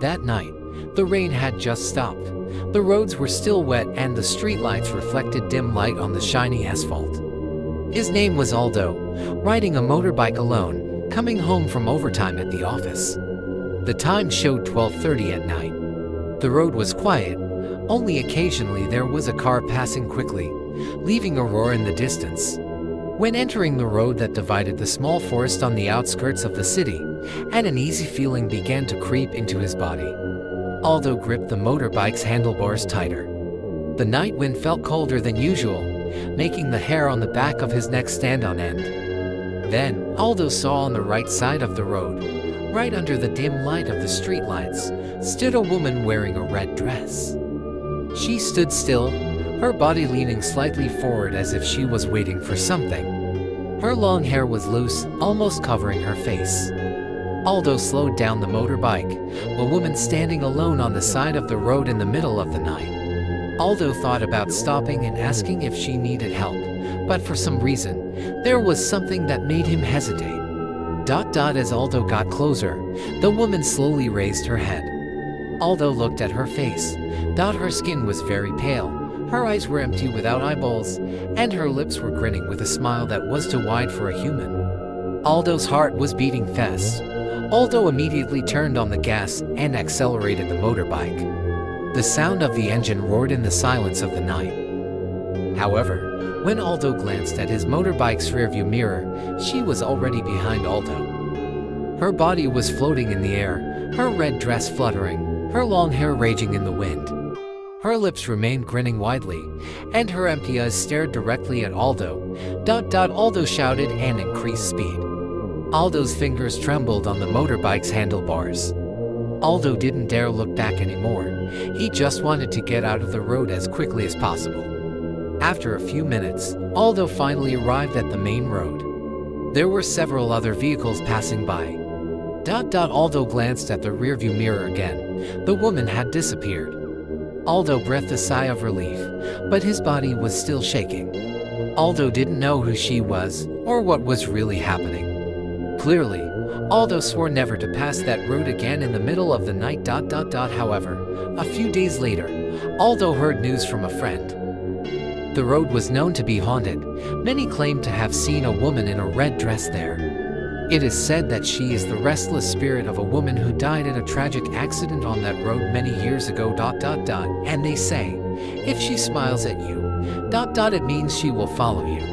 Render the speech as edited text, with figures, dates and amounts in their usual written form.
That night, the rain had just stopped. The roads were still wet and the streetlights reflected dim light on the shiny asphalt. His name was Aldo, riding a motorbike alone, coming home from overtime at the office. The time showed 12:30 at night. The road was quiet. Only occasionally there was a car passing quickly, leaving a roar in the distance. When entering the road that divided the small forest on the outskirts of the city, an uneasy feeling began to creep into his body. Aldo gripped the motorbike's handlebars tighter. The night wind felt colder than usual, making the hair on the back of his neck stand on end. Then, Aldo saw on the right side of the road, right under the dim light of the streetlights, stood a woman wearing a red dress. She stood still, her body leaning slightly forward as if she was waiting for something. Her long hair was loose, almost covering her face. Aldo slowed down the motorbike, a woman standing alone on the side of the road in the middle of the night. Aldo thought about stopping and asking if she needed help, but for some reason, there was something that made him hesitate. As Aldo got closer, the woman slowly raised her head. Aldo looked at her face. Her skin was very pale, her eyes were empty without eyeballs, and her lips were grinning with a smile that was too wide for a human. Aldo's heart was beating fast. Aldo immediately turned on the gas and accelerated the motorbike. The sound of the engine roared in the silence of the night. However, when Aldo glanced at his motorbike's rearview mirror, she was already behind Aldo. Her body was floating in the air, her red dress fluttering, her long hair raging in the wind. Her lips remained grinning widely, and her empty eyes stared directly at Aldo. Aldo shouted and increased speed. Aldo's fingers trembled on the motorbike's handlebars. Aldo didn't dare look back anymore. He just wanted to get out of the road as quickly as possible. After a few minutes, Aldo finally arrived at the main road. There were several other vehicles passing by. Aldo glanced at the rearview mirror again. The woman had disappeared. Aldo breathed a sigh of relief, but his body was still shaking. Aldo didn't know who she was or what was really happening. Clearly, Aldo swore never to pass that road again in the middle of the night. However, a few days later, Aldo heard news from a friend. The road was known to be haunted. Many claimed to have seen a woman in a red dress there. It is said that she is the restless spirit of a woman who died in a tragic accident on that road many years ago. And they say, if she smiles at you, it means she will follow you.